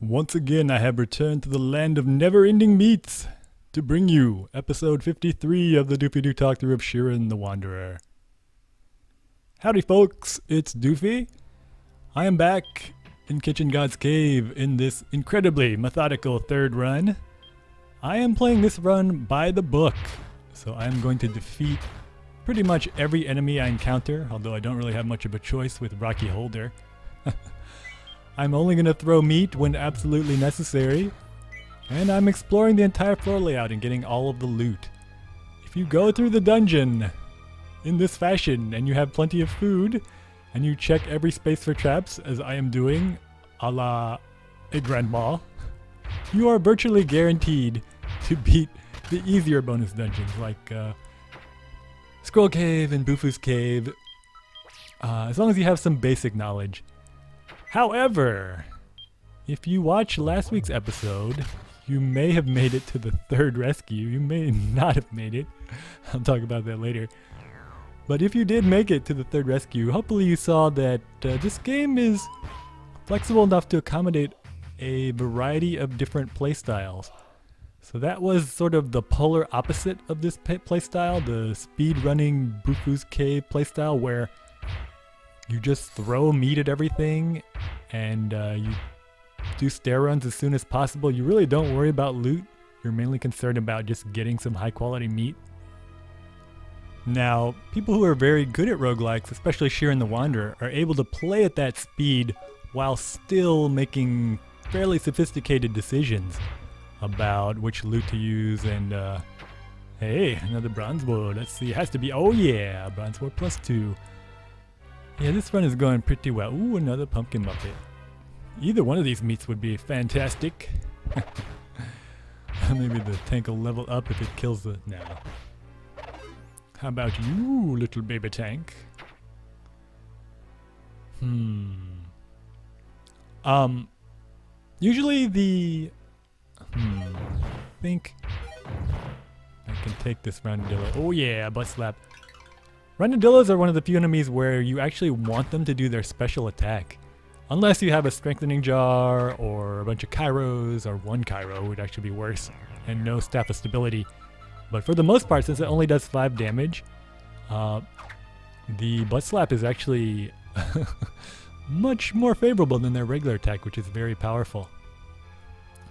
Once again, I have returned to the land of never-ending meats to bring you episode 53 of the Doofy Doo talk-through of Shiren the Wanderer. Howdy folks, it's Doofy. I am back in Kitchen God's Cave in this incredibly methodical third run. I am playing this run by the book, so I am going to defeat pretty much every enemy I encounter, although I don't really have much of a choice with Rocky Holder. I'm only going to throw meat when absolutely necessary, and I'm exploring the entire floor layout and getting all of the loot. If you go through the dungeon in this fashion and you have plenty of food, and you check every space for traps, as I am doing, a la a grandma, you are virtually guaranteed to beat the easier bonus dungeons like Scroll Cave and Bufu's Cave, as long as you have some basic knowledge. However, if you watch last week's episode, you may have made it to the third rescue. You may not have made it. I'll talk about that later. But if you did make it to the third rescue, hopefully you saw that this game is flexible enough to accommodate a variety of different playstyles. So that was sort of the polar opposite of this playstyle, the speed-running Bufu's Cave playstyle, where you just throw meat at everything and you do stair runs as soon as possible. You really don't worry about loot. You're mainly concerned about just getting some high quality meat. Now, people who are very good at roguelikes, especially Shiren the Wanderer, are able to play at that speed while still making fairly sophisticated decisions about which loot to use. And hey, another bronze board. Let's see, it has to be, oh yeah, bronze board +2. Yeah, this run is going pretty well. Ooh, another pumpkin muppet. Either one of these meats would be fantastic. Maybe the tank will level up if it kills the... No. How about you, little baby tank? Usually the... I think I can take this roundadillo. Oh yeah, butt slap. Roundadillos are one of the few enemies where you actually want them to do their special attack. Unless you have a strengthening jar or a bunch of Kairos, or one Kairo would actually be worse, and no Staff of Stability. But for the most part, since it only does 5 damage, the butt slap is actually much more favorable than their regular attack, which is very powerful.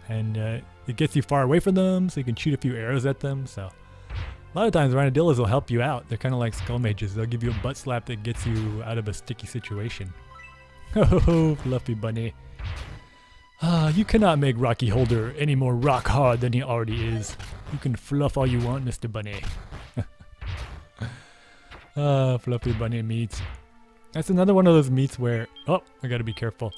And it gets you far away from them, so you can shoot a few arrows at them. So a lot of times roundadillos will help you out. They're kind of like skull mages. They'll give you a butt slap that gets you out of a sticky situation. Oh, fluffy bunny. You cannot make Rocky Holder any more rock hard than he already is. You can fluff all you want, Mr. Bunny. Fluffy bunny meat. That's another one of those meats where... Oh, I gotta be careful.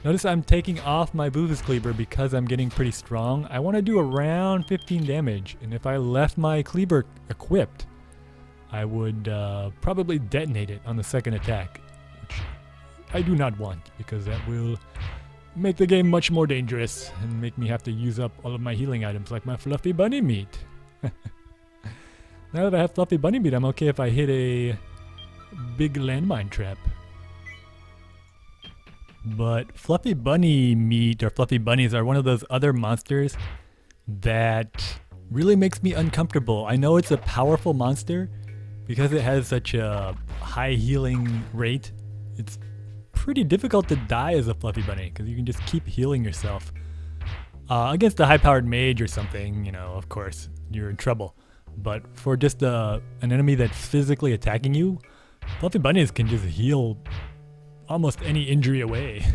Notice I'm taking off my Bufu's Cleaver because I'm getting pretty strong. I want to do around 15 damage, and if I left my Cleaver equipped, I would probably detonate it on the second attack, which I do not want, because that will make the game much more dangerous and make me have to use up all of my healing items like my fluffy bunny meat. Now that I have fluffy bunny meat, I'm okay if I hit a big landmine trap. But fluffy bunny meat or fluffy bunnies are one of those other monsters that really makes me uncomfortable. I know it's a powerful monster because it has such a high healing rate. It's pretty difficult to die as a fluffy bunny because you can just keep healing yourself. Against a high-powered mage or something, you know, of course, you're in trouble. But for just an enemy that's physically attacking you, fluffy bunnies can just heal almost any injury away.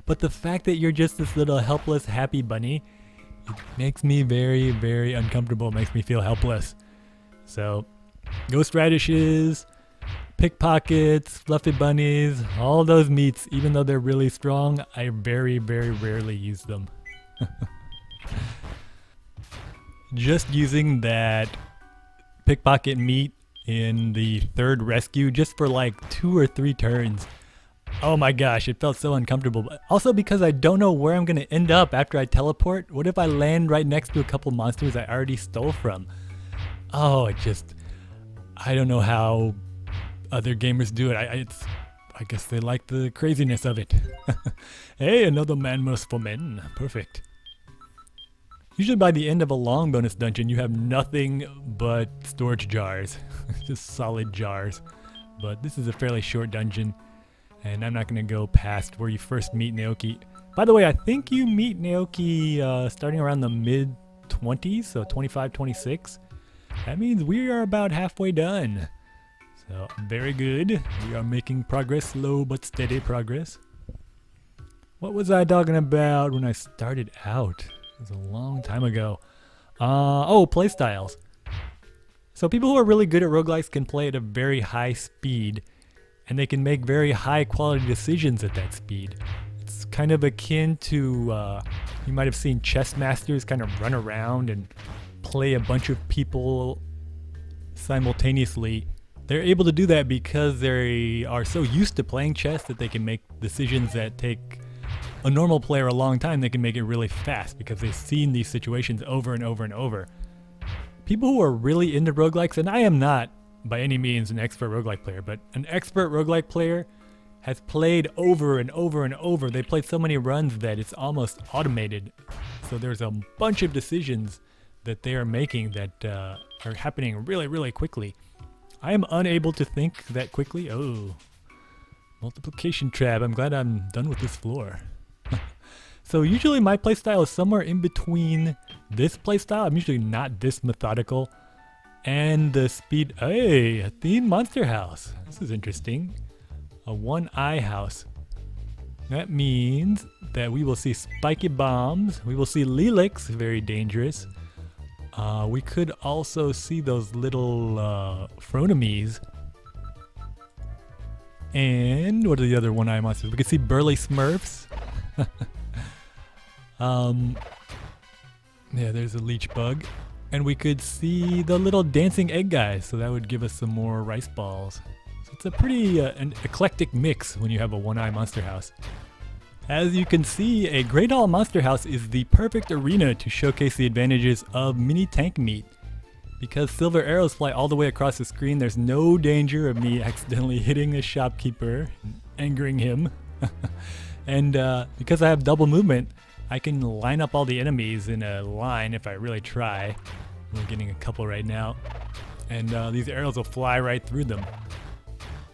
But the fact that you're just this little helpless, happy bunny, it makes me very, very uncomfortable. It makes me feel helpless. So, ghost radishes, pickpockets, fluffy bunnies, all those meats, even though they're really strong, I very, very rarely use them. Just using that pickpocket meat in the third rescue just for like 2 or 3 turns. Oh my gosh, it felt so uncomfortable. But also because I don't know where I'm going to end up after I teleport. What if I land right next to a couple monsters I already stole from? Oh, I don't know how other gamers do it. I guess they like the craziness of it. Hey, another manmos for men. Perfect. Usually by the end of a long bonus dungeon, you have nothing but storage jars. Just solid jars. But this is a fairly short dungeon, and I'm not going to go past where you first meet Naoki. By the way, I think you meet Naoki starting around the mid-20s, so 25, 26. That means we are about halfway done. So, very good. We are making progress, slow but steady progress. What was I talking about when I started out? It was a long time ago. Oh, playstyles. So people who are really good at roguelikes can play at a very high speed, and they can make very high quality decisions at that speed. It's kind of akin to, you might have seen chess masters kind of run around and play a bunch of people simultaneously. They're able to do that because they are so used to playing chess that they can make decisions that take a normal player a long time. They can make it really fast because they've seen these situations over and over and over. People who are really into roguelikes, and I am not by any means an expert roguelike player, but an expert roguelike player has played over and over and over. They played so many runs that it's almost automated. So there's a bunch of decisions that they are making that are happening really, really quickly. I am unable to think that quickly. Oh, multiplication trap. I'm glad I'm done with this floor. So usually my playstyle is somewhere in between this playstyle. I'm usually not this methodical and the speed. Hey, a themed monster house. This is interesting. A one-eye house. That means that we will see spiky bombs. We will see Lelix, very dangerous. We could also see those little phronemies. And what are the other one-eye monsters? We could see burly smurfs. Yeah, there's a leech bug. And we could see the little dancing egg guys, so that would give us some more rice balls. So it's a pretty an eclectic mix when you have a one-eye monster house. As you can see, a Great Hall Monster House is the perfect arena to showcase the advantages of mini tank meat. Because silver arrows fly all the way across the screen, there's no danger of me accidentally hitting the shopkeeper and angering him. And because I have double movement, I can line up all the enemies in a line if I really try. We're getting a couple right now. And these arrows will fly right through them.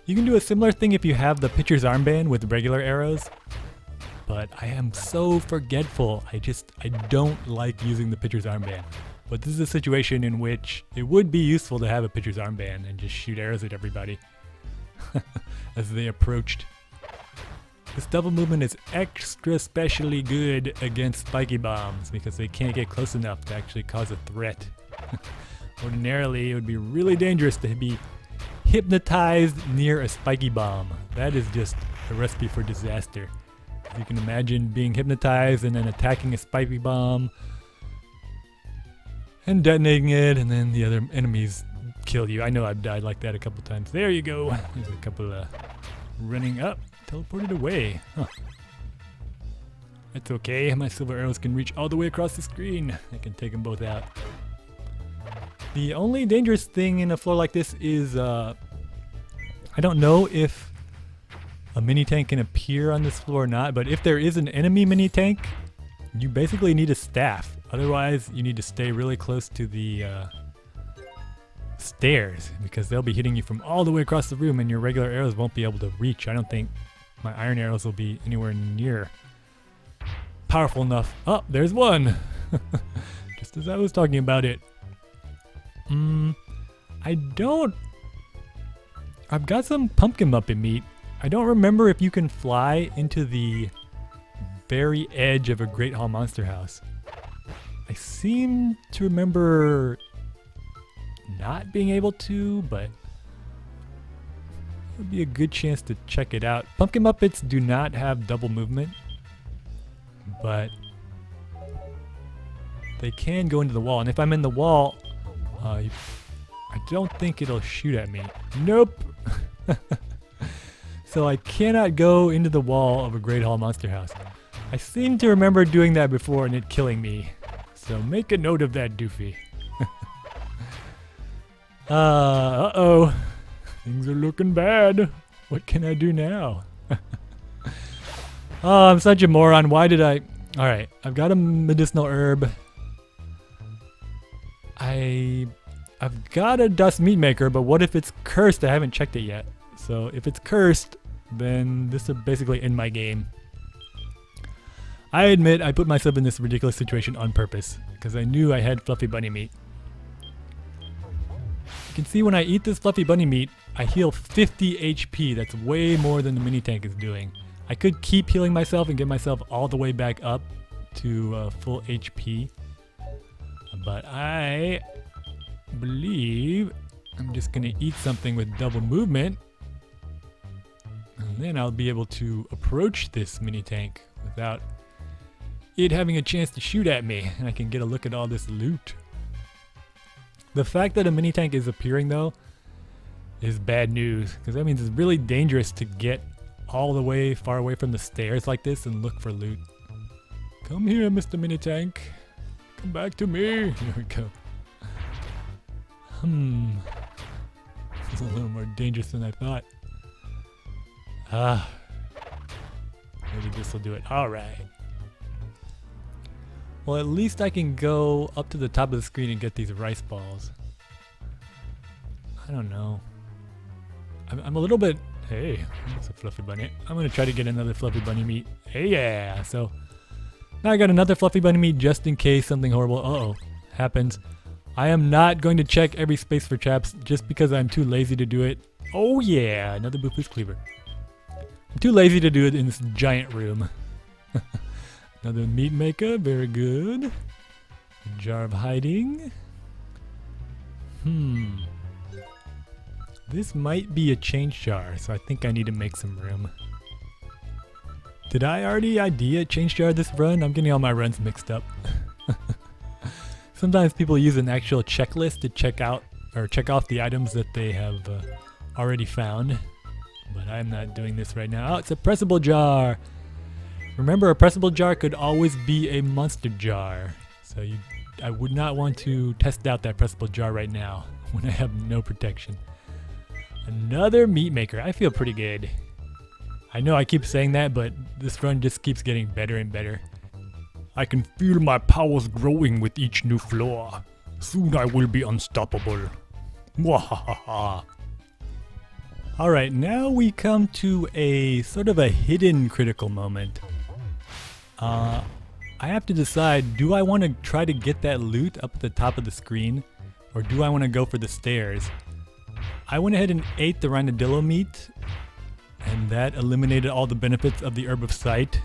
You can do a similar thing if you have the pitcher's armband with regular arrows. But I am so forgetful. I don't like using the pitcher's armband. But this is a situation in which it would be useful to have a pitcher's armband and just shoot arrows at everybody as they approached. This double movement is extra specially good against spiky bombs because they can't get close enough to actually cause a threat. Ordinarily, it would be really dangerous to be hypnotized near a spiky bomb. That is just a recipe for disaster. You can imagine being hypnotized and then attacking a spiky bomb and detonating it, and then the other enemies kill you. I know I've died like that a couple times. There you go. There's a couple running up, teleported away. Huh. That's okay. My silver arrows can reach all the way across the screen. I can take them both out. The only dangerous thing in a floor like this is I don't know if a mini tank can appear on this floor or not, but if there is an enemy mini tank, you basically need a staff. Otherwise, you need to stay really close to the stairs because they'll be hitting you from all the way across the room and your regular arrows won't be able to reach. I don't think my iron arrows will be anywhere near powerful enough. Oh, there's one! Just as I was talking about it. I've got some pumpkin muppet meat. I don't remember if you can fly into the very edge of a Great Hall Monster House. I seem to remember not being able to, but it would be a good chance to check it out. Pumpkin Muppets do not have double movement, but they can go into the wall. And if I'm in the wall, I don't think it'll shoot at me. Nope! So I cannot go into the wall of a Great Hall Monster House. I seem to remember doing that before and it killing me. So make a note of that, Doofy. Uh-oh. Things are looking bad. What can I do now? Oh, I'm such a moron. Why did I... Alright, I've got a medicinal herb. I've got a dust Meatmaker, but what if it's cursed? I haven't checked it yet. So if it's cursed, then this is basically in my game. I admit I put myself in this ridiculous situation on purpose, because I knew I had fluffy bunny meat. You can see when I eat this fluffy bunny meat, I heal 50 HP. That's way more than the mini tank is doing. I could keep healing myself and get myself all the way back up to full HP. But I believe I'm just going to eat something with double movement. And then I'll be able to approach this mini tank without it having a chance to shoot at me. And I can get a look at all this loot. The fact that a mini tank is appearing though is bad news, because that means it's really dangerous to get all the way far away from the stairs like this and look for loot. Come here, Mr. Mini Tank. Come back to me. Here we go. This is a little more dangerous than I thought. Maybe this will do it. Alright. Well, at least I can go up to the top of the screen and get these rice balls. I don't know. I'm a little bit... Hey, that's a fluffy bunny. I'm going to try to get another fluffy bunny meat. Hey, yeah. So, now I got another fluffy bunny meat just in case something horrible happens. I am not going to check every space for traps just because I'm too lazy to do it. Oh, yeah. Another Bufu's Cleaver. I'm too lazy to do it in this giant room. Another Meatmaker, very good. A jar of hiding. This might be a change jar, so I think I need to make some room. Did I already ID a change jar this run? I'm getting all my runs mixed up. Sometimes people use an actual checklist to check out or check off the items that they have already found. But I'm not doing this right now. Oh, it's a pressable jar! Remember, a pressable jar could always be a monster jar. So I would not want to test out that pressable jar right now when I have no protection. Another Meatmaker. I feel pretty good. I know I keep saying that, but this run just keeps getting better and better. I can feel my powers growing with each new floor. Soon I will be unstoppable. Mwahaha. Alright, now we come to a sort of a hidden critical moment. I have to decide, do I want to try to get that loot up at the top of the screen? Or do I want to go for the stairs? I went ahead and ate the rhinodillo meat, and that eliminated all the benefits of the Herb of Sight.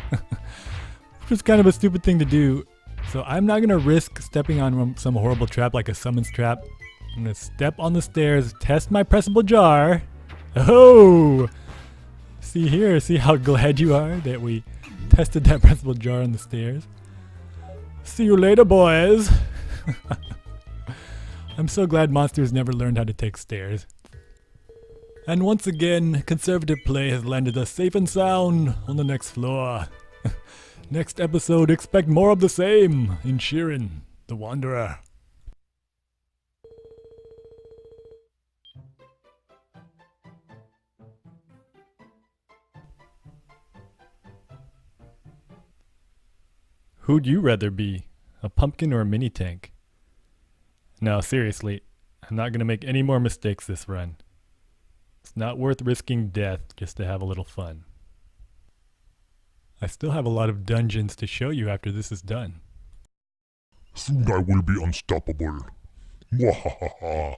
Which was kind of a stupid thing to do. So I'm not going to risk stepping on some horrible trap like a summons trap. I'm going to step on the stairs, test my pressable jar. Oh! See here, see how glad you are that we tested that pressable jar on the stairs. See you later, boys! I'm so glad monsters never learned how to take stairs. And once again, conservative play has landed us safe and sound on the next floor. Next episode, expect more of the same in Shiren, the Wanderer. Who'd you rather be, a pumpkin or a mini tank? No, seriously, I'm not going to make any more mistakes this run. It's not worth risking death just to have a little fun. I still have a lot of dungeons to show you after this is done. Soon I will be unstoppable. Mwahaha.